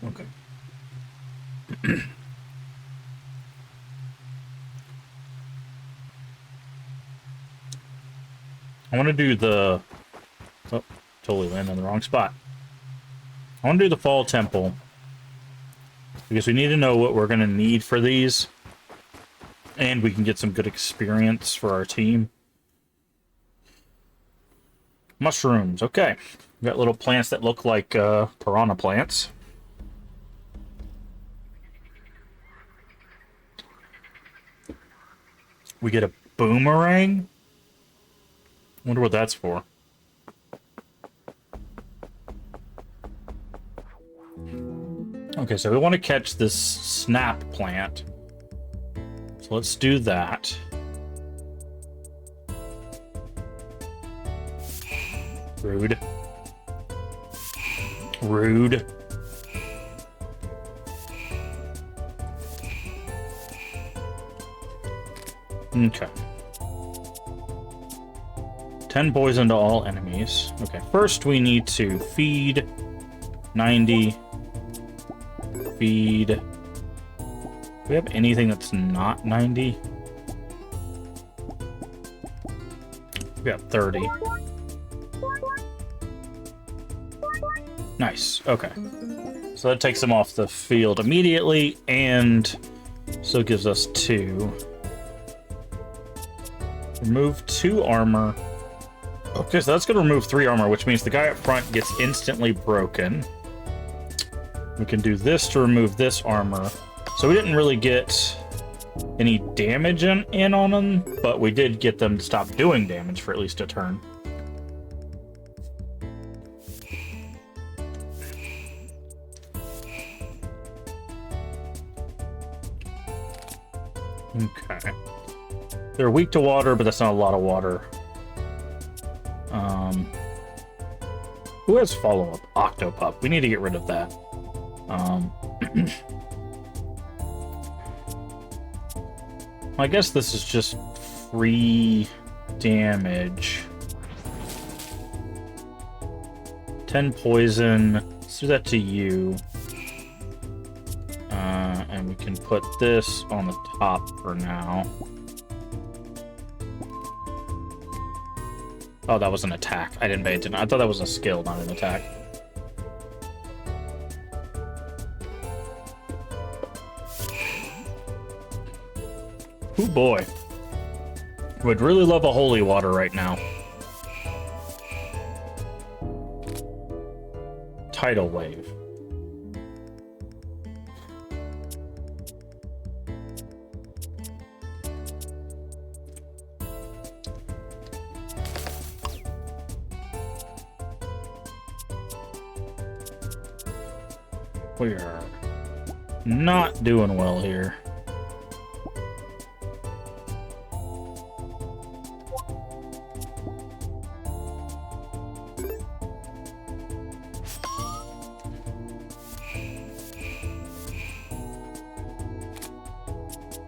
Okay. I want to do the... Oh, totally landed in the wrong spot. I want to do the Fall Temple. Because we need to know what we're going to need for these. And we can get some good experience for our team. Mushrooms, okay. We got little plants that look like piranha plants. We get a boomerang? Wonder what that's for. Okay, so we want to catch this snap plant. So let's do that. Rude. Rude. Okay. 10 poison to all enemies. Okay, first we need to feed 90. Feed. Do we have anything that's not 90? We got 30. Nice. Okay. So that takes them off the field immediately, and so it gives us 2. Remove 2 armor. Okay, so that's going to remove 3 armor, which means the guy up front gets instantly broken. We can do this to remove this armor. So we didn't really get any damage in on them, but we did get them to stop doing damage for at least a turn. Okay. They're weak to water, but that's not a lot of water. Who has follow-up? Octopup. We need to get rid of that. I guess this is just free damage. 10 poison. Let's do that to you. And we can put this on the top for now. Oh, that was an attack. I didn't pay attention. I thought that was a skill, not an attack. Oh boy. Would really love a holy water right now. Tidal wave. We are not doing well here.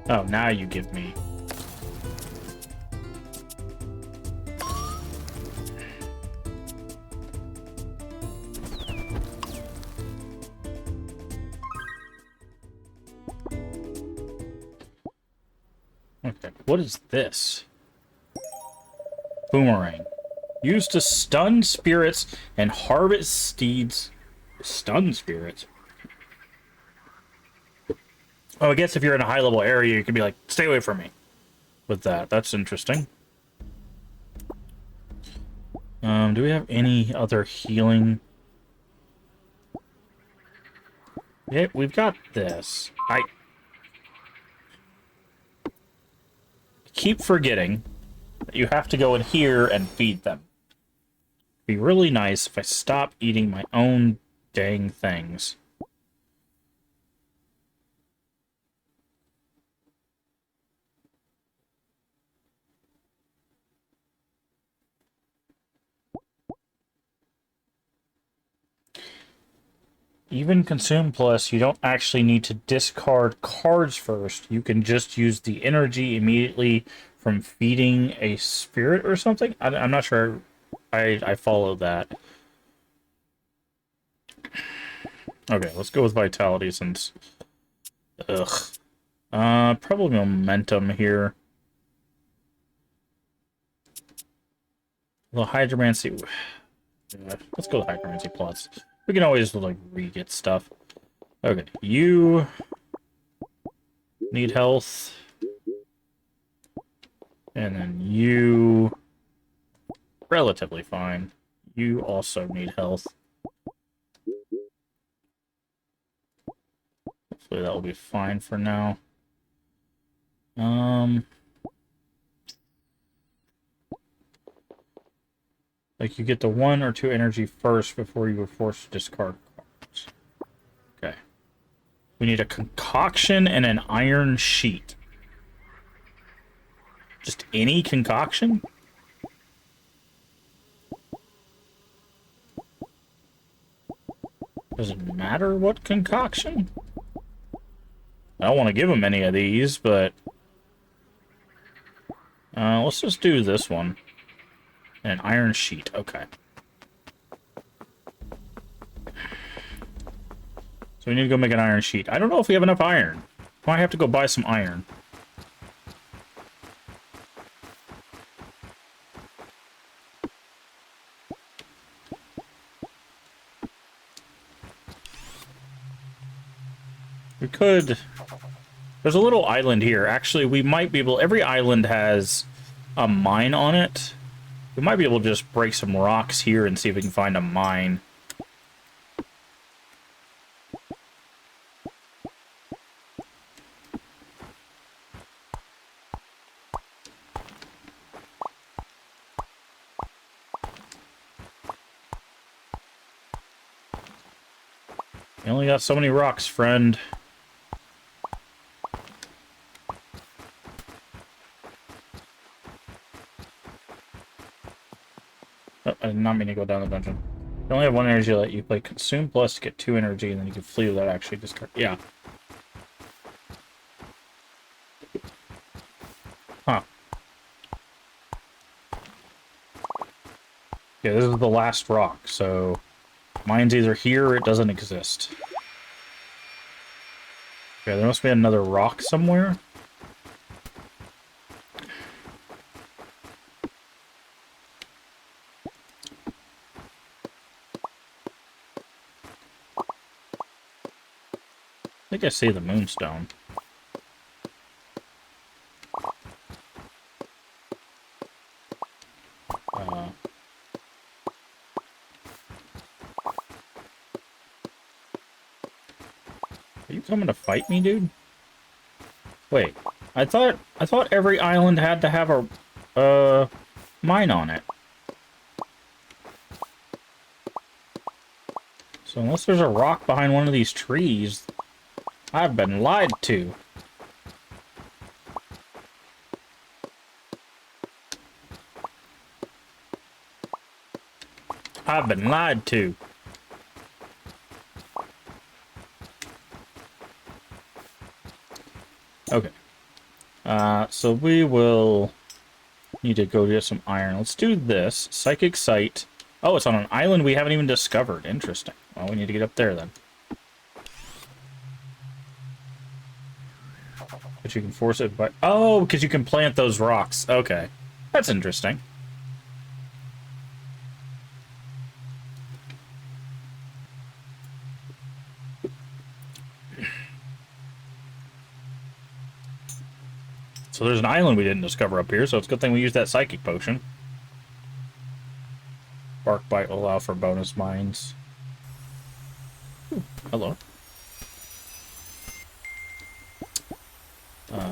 Oh, now you give me. Okay, what is this? Boomerang. Used to stun spirits and harvest steeds. Stun spirits? Oh, I guess if you're in a high-level area, you could be like, stay away from me. With that. That's interesting. Do we have any other healing? Yeah, we've got this. I keep forgetting that you have to go in here and feed them. It'd be really nice if I stopped eating my own dang things. Even Consume Plus, you don't actually need to discard cards first. You can just use the energy immediately from feeding a spirit or something. I'm not sure I follow that. Okay, let's go with vitality since... Ugh. Probably momentum here. The hydromancy... Let's go with hydromancy plus. We can always, like, re-get stuff. Okay, you... need health. And then you... relatively fine. You also need health. Hopefully that will be fine for now. Like, you get the 1 or 2 energy first before you were forced to discard cards. Okay. We need a concoction and an iron sheet. Just any concoction? Does it matter what concoction? I don't want to give him any of these, but... let's just do this one. And an iron sheet, okay. So we need to go make an iron sheet. I don't know if we have enough iron. Might have to go buy some iron. We could... There's a little island here. Actually, we might be able... Every island has a mine on it. We might be able to just break some rocks here and see if we can find a mine. You only got so many rocks, friend. Oh, I did not mean to go down the dungeon. You only have 1 energy to let you play Consume Plus to get 2 energy, and then you can flee without actually discard. Yeah. Huh. Yeah, this is the last rock, so... Mine's either here or it doesn't exist. Okay, there must be another rock somewhere. I think I see the Moonstone. Are you coming to fight me, dude? Wait, I thought every island had to have a mine on it. So unless there's a rock behind one of these trees, I've been lied to. I've been lied to. Okay. So we will need to go get some iron. Let's do this. Psychic Sight. Oh, it's on an island we haven't even discovered. Interesting. Well, we need to get up there then. But you can force it by... Oh, because you can plant those rocks. Okay. That's interesting. So there's an island we didn't discover up here, so it's a good thing we used that psychic potion. Bark Bite will allow for bonus mines. Ooh, hello.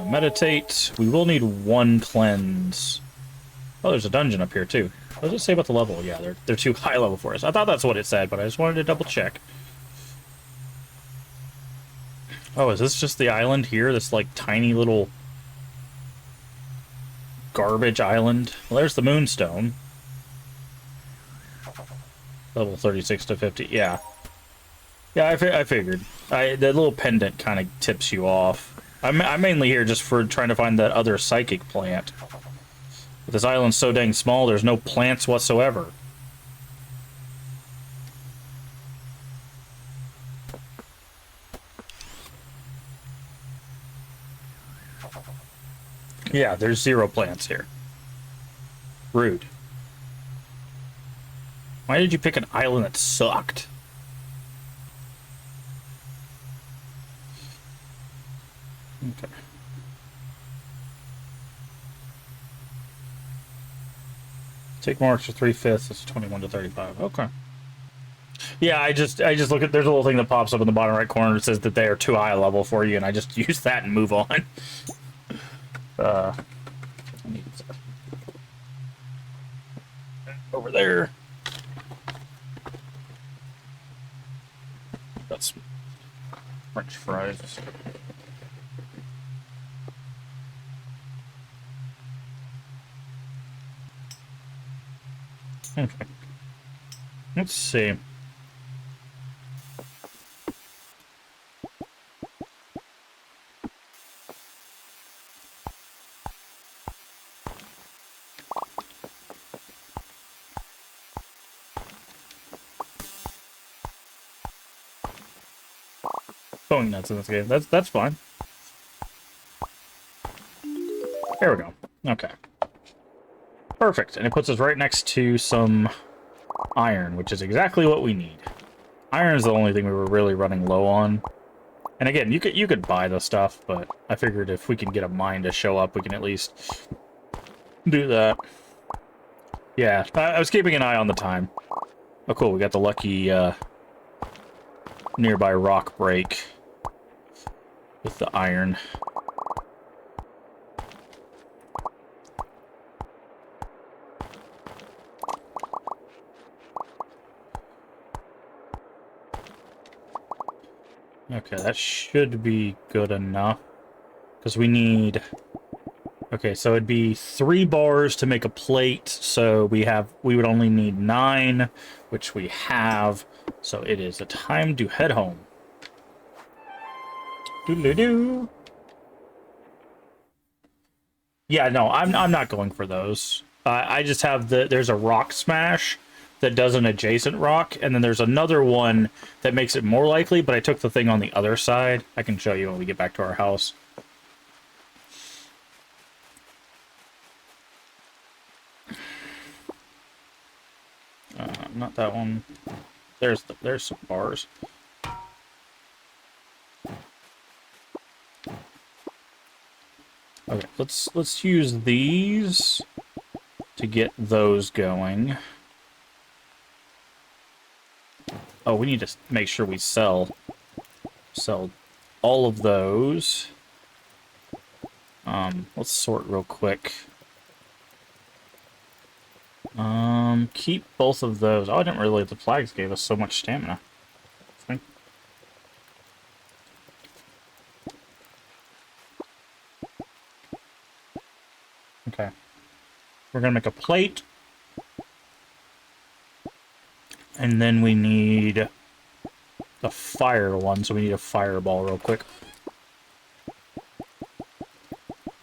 Meditate. We will need 1 cleanse. Oh, there's a dungeon up here, too. What does it say about the level? Yeah, they're too high level for us. I thought that's what it said, but I just wanted to double check. Oh, is this just the island here? This, like, tiny little... garbage island. Well, there's the Moonstone. Level 36 to 50. Yeah. Yeah, I figured. The little pendant kind of tips you off. I'm mainly here just for trying to find that other psychic plant. But this island's so dang small, there's no plants whatsoever. Yeah, there's 0 plants here. Rude. Why did you pick an island that sucked? Okay. Take marks for 3/5. It's 21 to 35. Okay. Yeah, I just look at, there's a little thing that pops up in the bottom right corner that says that they are too high a level for you, and I just use that and move on. Over there. That's French fries. Okay. Let's see. Going nuts in this game. That's fine. There we go. Okay. Perfect. And it puts us right next to some iron, which is exactly what we need. Iron is the only thing we were really running low on. And again, you could buy the stuff, but I figured if we can get a mine to show up, we can at least do that. Yeah, I was keeping an eye on the time. Oh, cool. We got the lucky nearby rock break with the iron. Okay, that should be good enough. Because we need... Okay, so it'd be 3 bars to make a plate. So we would only need 9, which we have. So it is a time to head home. Doo-doo-doo. Yeah, no, I'm not going for those. I just have there's a rock smash that does an adjacent rock, and then there's another one that makes it more likely, but I took the thing on the other side. I can show you when we get back to our house. Not that one. There's some bars. Okay, let's use these to get those going. Oh, we need to make sure we sell all of those. Let's sort real quick. Keep both of those. Oh, I didn't realize the flags gave us so much stamina. Okay. We're gonna make a plate. And then we need a fire one, so we need a fireball real quick.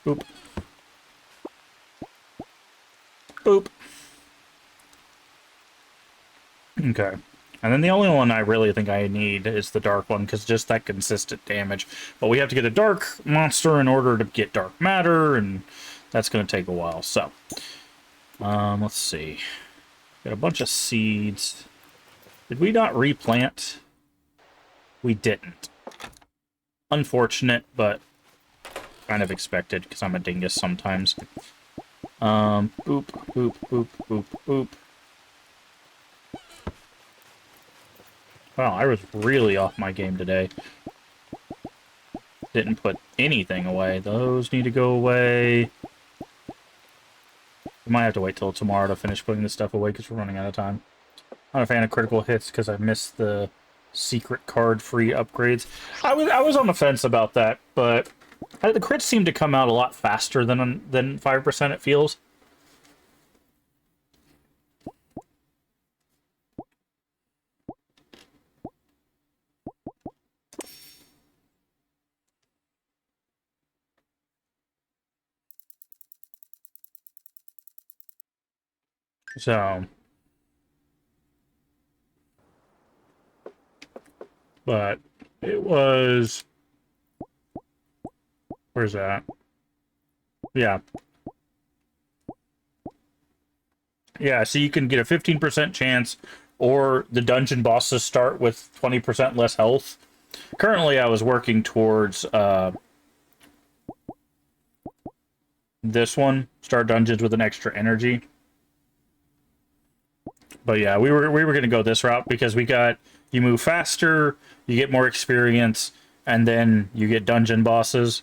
Boop. Boop. Okay. And then the only one I really think I need is the dark one, because just that consistent damage. But we have to get a dark monster in order to get dark matter, and that's going to take a while. So, let's see. Got a bunch of seeds. Did we not replant? We didn't. Unfortunate, but kind of expected, because I'm a dingus sometimes. Boop, boop, boop, boop, boop. Wow, I was really off my game today. Didn't put anything away. Those need to go away. We might have to wait till tomorrow to finish putting this stuff away because we're running out of time. I'm not a fan of critical hits because I missed the secret card-free upgrades. I was on the fence about that, but the crits seem to come out a lot faster than 5%, it feels. So, but it was... Where's that? Yeah. Yeah, so you can get a 15% chance, or the dungeon bosses start with 20% less health. Currently, I was working towards this one, start dungeons with an extra energy. But yeah, we were gonna go this route because you move faster, you get more experience, and then you get dungeon bosses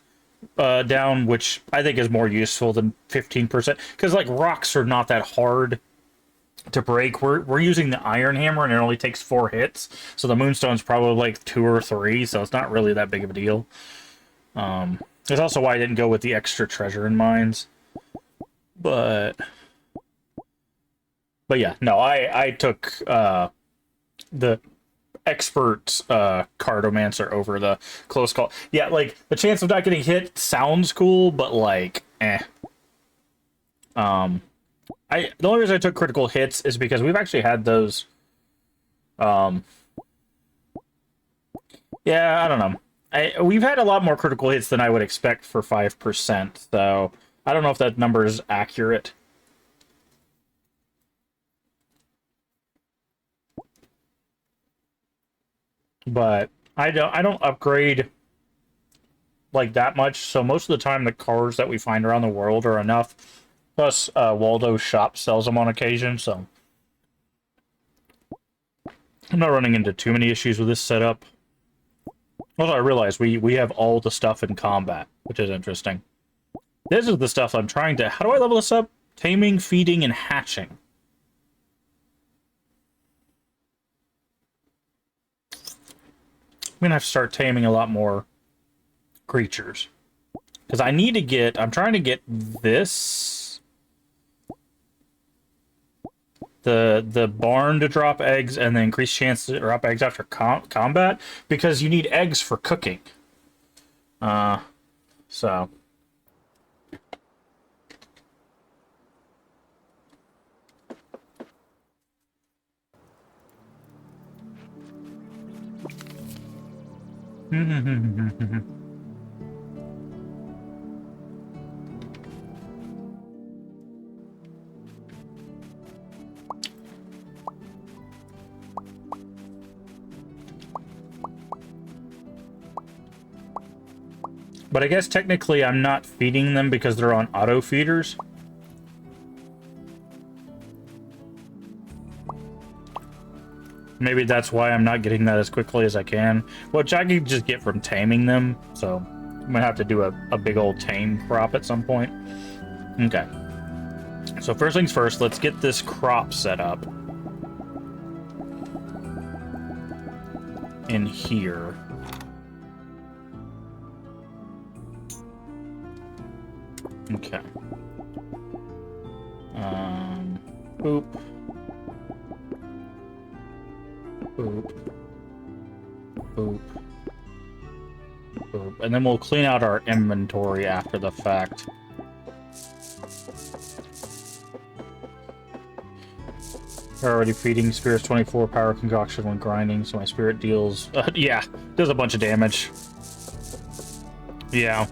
down, which I think is more useful than 15%. Because like rocks are not that hard to break. We're using the iron hammer and it only takes 4 hits, so the moonstone's probably like 2 or 3, so it's not really that big of a deal. That's also why I didn't go with the extra treasure in mines. But yeah, no, I took the expert cartomancer over the close call. Yeah, like the chance of not getting hit sounds cool, but like the only reason I took critical hits is because we've actually had those. Yeah, I don't know. We've had a lot more critical hits than I would expect for 5%, so I don't know if that number is accurate. But I don't upgrade like that much, so most of the time the cars that we find around the world are enough. Plus, Waldo's shop sells them on occasion, so I'm not running into too many issues with this setup. Also, I realize we have all the stuff in combat, which is interesting. This is the stuff I'm trying to... How do I level this up? Taming, feeding, and hatching. I'm gonna have to start taming a lot more creatures. Because I need to get... I'm trying to get this... The barn to drop eggs and the increased chance to drop eggs after combat, because you need eggs for cooking. So... But I guess technically I'm not feeding them because they're on auto feeders. Maybe that's why I'm not getting that as quickly as I can. Which I can just get from taming them, so I'm gonna have to do a big old tame crop at some point. Okay. So first things first, let's get this crop set up. In here. Okay. Boop. Boop. Boop. Boop. And then we'll clean out our inventory after the fact. Already feeding spirits 24 power concoction when grinding, so my spirit deals... yeah, does a bunch of damage. Yeah.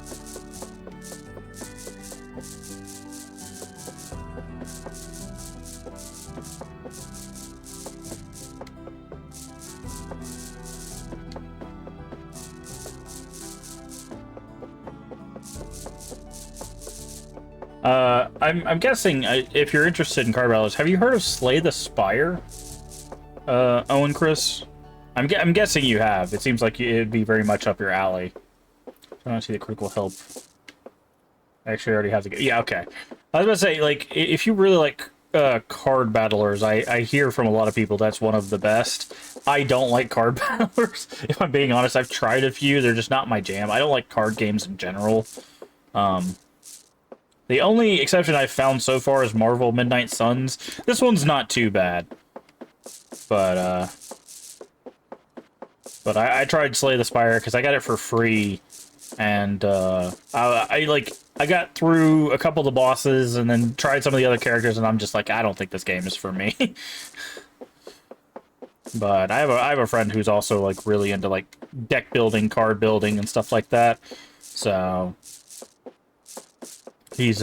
I'm guessing, if you're interested in card battles, have you heard of Slay the Spire? Owen Chris? I'm guessing you have. It seems like it'd be very much up your alley. I don't see the critical help. I actually already have the... Yeah, okay. I was about to say, like, if you really like card battlers, I hear from a lot of people that's one of the best. I don't like card battlers. If I'm being honest, I've tried a few. They're just not my jam. I don't like card games in general. The only exception I've found so far is Marvel Midnight Suns. This one's not too bad. But I tried Slay the Spire because I got it for free. And I got through a couple of the bosses and then tried some of the other characters, and I'm just like, I don't think this game is for me. But I have a friend who's also like really into like deck building, card building, and stuff like that. So He's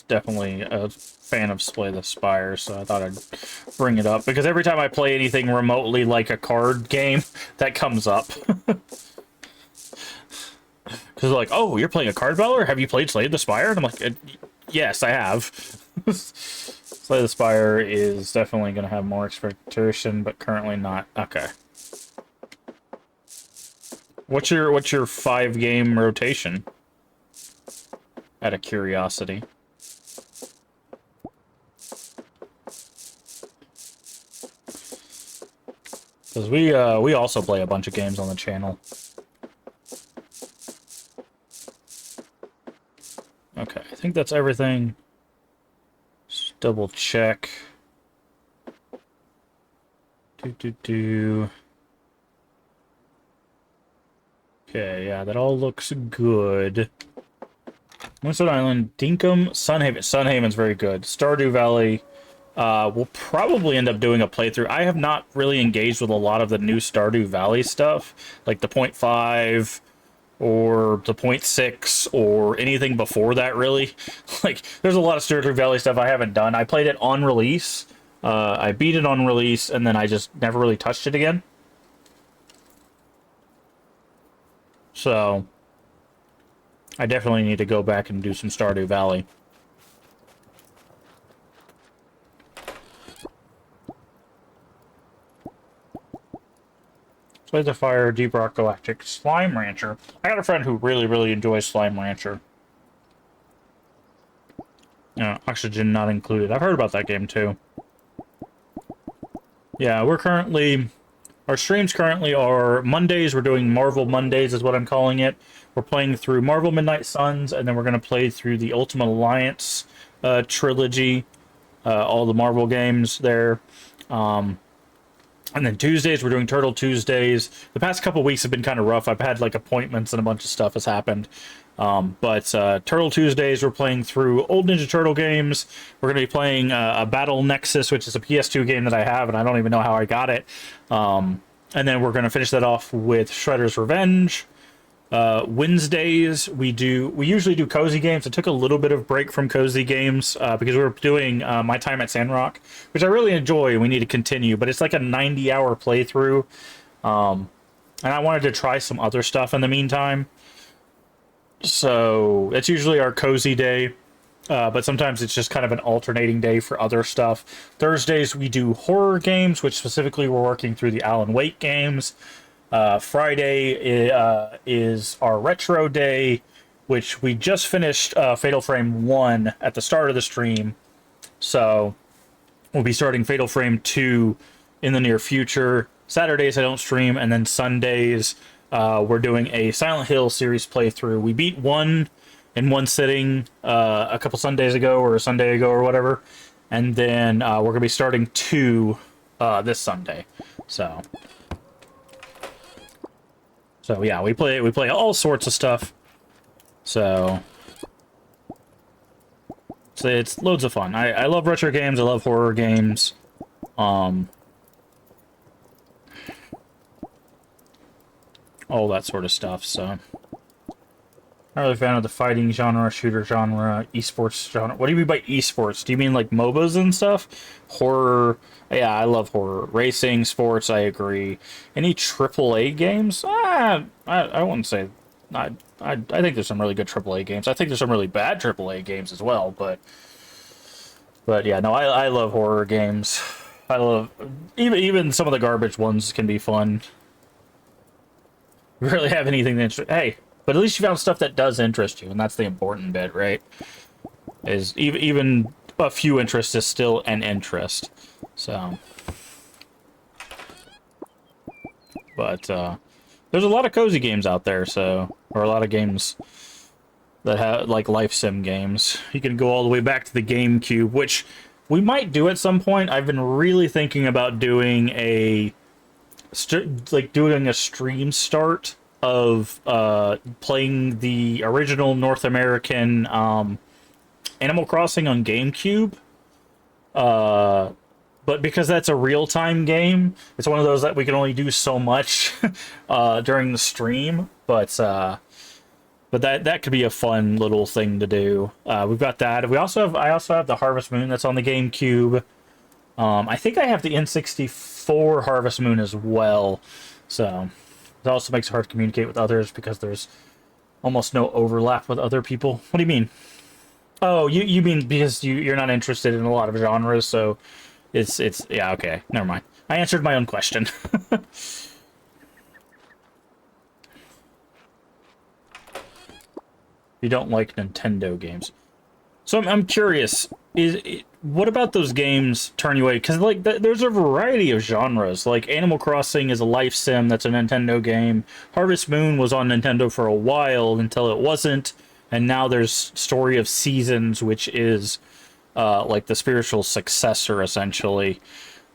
definitely a fan of Slay the Spire, so I thought I'd bring it up because every time I play anything remotely like a card game, that comes up. Because like, oh, you're playing a card battler? Have you played Slay the Spire? And I'm like, yes, I have. Slay the Spire is definitely going to have more expectation, but currently not. Okay. What's your 5-game rotation? Out of curiosity. Because we also play a bunch of games on the channel. Okay, I think that's everything. Just double check. Okay, yeah, that all looks good. Moonstone Island, Dinkum, Sunhaven. Sunhaven's very good. Stardew Valley, we'll probably end up doing a playthrough. I have not really engaged with a lot of the new Stardew Valley stuff, like the 0.5 or the 0.6 or anything before that, really. Like, there's a lot of Stardew Valley stuff I haven't done. I played it on release. I beat it on release, and then I just never really touched it again. So, I definitely need to go back and do some Stardew Valley. Slay the Fire, Deep Rock Galactic, Slime Rancher. I got a friend who really, really enjoys Slime Rancher. Oxygen not included. I've heard about that game too. Yeah, we're currently... Our streams currently are Mondays. We're doing Marvel Mondays is what I'm calling it. We're playing through Marvel Midnight Suns, and then we're going to play through the Ultimate Alliance trilogy. All the Marvel games there. And then Tuesdays, we're doing Turtle Tuesdays. The past couple weeks have been kind of rough. I've had like appointments and a bunch of stuff has happened. But Turtle Tuesdays, we're playing through old Ninja Turtle games. We're going to be playing a Battle Nexus, which is a PS2 game that I have, and I don't even know how I got it. And then we're going to finish that off with Shredder's Revenge. Wednesdays, we usually do cozy games. I took a little bit of break from cozy games because we were doing My Time at Sandrock, which I really enjoy. We need to continue, but it's like a 90-hour playthrough. And I wanted to try some other stuff in the meantime. So it's usually our cozy day, but sometimes it's just kind of an alternating day for other stuff. Thursdays, we do horror games, which specifically we're working through the Alan Wake games. Friday is our retro day, which we just finished Fatal Frame 1 at the start of the stream. So we'll be starting Fatal Frame 2 in the near future. Saturdays I don't stream, and then Sundays we're doing a Silent Hill series playthrough. We beat 1 in one sitting a couple Sundays ago, or a Sunday ago, or whatever. And then we're going to be starting 2 this Sunday. So yeah, we play all sorts of stuff. So it's loads of fun. I love retro games. I love horror games. All that sort of stuff. So not really a fan of the fighting genre, shooter genre, esports genre. What do you mean by esports? Do you mean like MOBAs and stuff? Horror? Yeah, I love horror. Racing, sports, I agree. Any AAA games? I wouldn't say... I think there's some really good AAA games. I think there's some really bad AAA games as well, but yeah, no, I love horror games. I love... Even some of the garbage ones can be fun. You really have anything that... Hey, but at least you found stuff that does interest you, and that's the important bit, right? Is even a few interests is still an interest. So, but there's a lot of cozy games out there, so, or a lot of games that have like life sim games. You can go all the way back to the GameCube, which we might do at some point. I've been really thinking about doing a doing a stream start of playing the original North American Animal Crossing on GameCube. But because that's a real-time game, it's one of those that we can only do so much during the stream. But But that could be a fun little thing to do. We've got that. I also have the Harvest Moon that's on the GameCube. I think I have the N64 Harvest Moon as well. So it also makes it hard to communicate with others because there's almost no overlap with other people. What do you mean? Oh, you mean because you're not interested in a lot of genres, so it's yeah, okay. Never mind. I answered my own question. You don't like Nintendo games. So I'm curious, what about those games turn you away? Because like there's a variety of genres. Like Animal Crossing is a life sim that's a Nintendo game. Harvest Moon was on Nintendo for a while until it wasn't, and now there's Story of Seasons, which is like the spiritual successor essentially.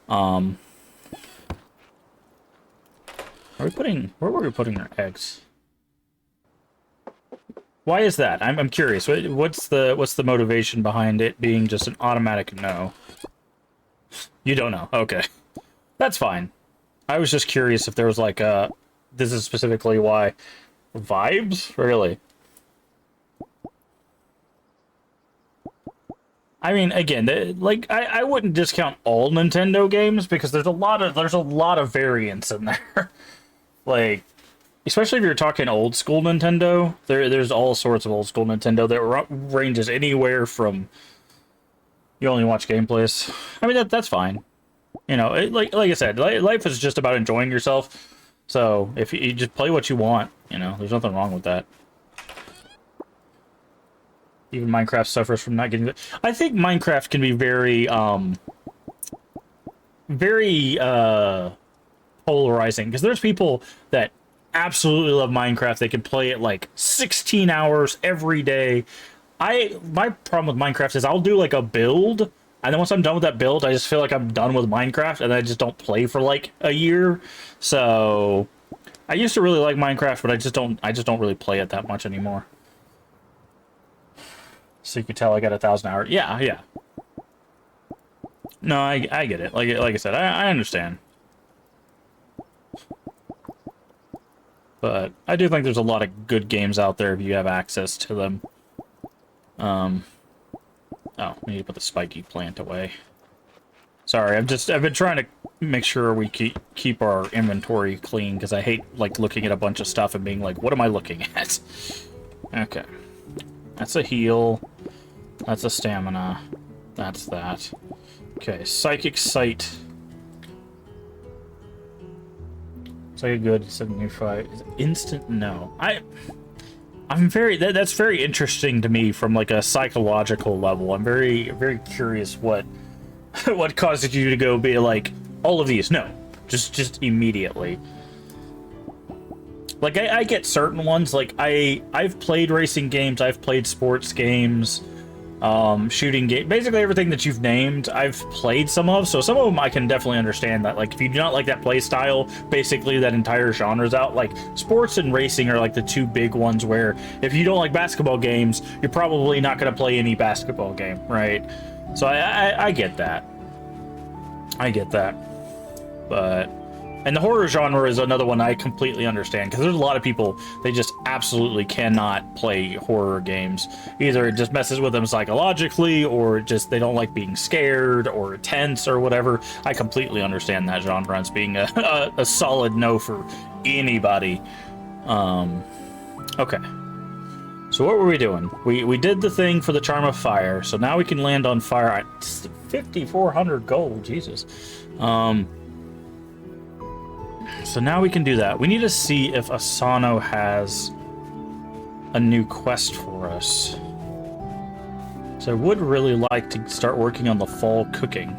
Where were we putting our eggs? Why is that? I'm curious. What's the motivation behind it being just an automatic no? You don't know. Okay. That's fine. I was just curious if there was like a... This is specifically why. Vibes? Really? I mean, again, like I wouldn't discount all Nintendo games because there's a lot of variance in there. Like, especially if you're talking old school Nintendo, there's all sorts of old school Nintendo that ranges anywhere from you only watch gameplays. I mean that's fine. You know, like I said, life is just about enjoying yourself. So if you just play what you want, you know, there's nothing wrong with that. Even Minecraft suffers from not getting. I think Minecraft can be very polarizing because there's people that absolutely love Minecraft. They can play it like 16 hours every day. My problem with Minecraft is I'll do like a build, and then once I'm done with that build, I just feel like I'm done with Minecraft, and I just don't play for like a year. So I used to really like Minecraft, but I just don't really play it that much anymore. So you can tell I got 1,000 hours. Yeah. No, I get it. Like I said, I understand. But I do think there's a lot of good games out there if you have access to them. Oh, we need to put the spiky plant away. Sorry, I've been trying to make sure we keep our inventory clean because I hate like looking at a bunch of stuff and being like, what am I looking at? Okay. That's a heal. That's a stamina. That's that. Okay, Psychic Sight. Psychic Good, 75. Instant no. I'm very... That's very interesting to me from like a psychological level. I'm very, very curious what causes you to go be like, all of these, no. Just immediately. Like, I get certain ones, like, I've played racing games, I've played sports games, shooting game, basically everything that you've named, I've played some of, so some of them I can definitely understand that, like, if you do not like that play style, basically that entire genre's out. Like, sports and racing are, like, the two big ones where, if you don't like basketball games, you're probably not going to play any basketball game, right? So I get that. I get that. But... And the horror genre is another one I completely understand, because there's a lot of people, they just absolutely cannot play horror games. Either it just messes with them psychologically, or just they don't like being scared, or tense, or whatever. I completely understand that genre as being a solid no for anybody. Okay. So what were we doing? We did the thing for the Charm of Fire, so now we can land on fire. 5,400 gold, Jesus. So now we can do that. We need to see if Asano has a new quest for us. So I would really like to start working on the fall cooking.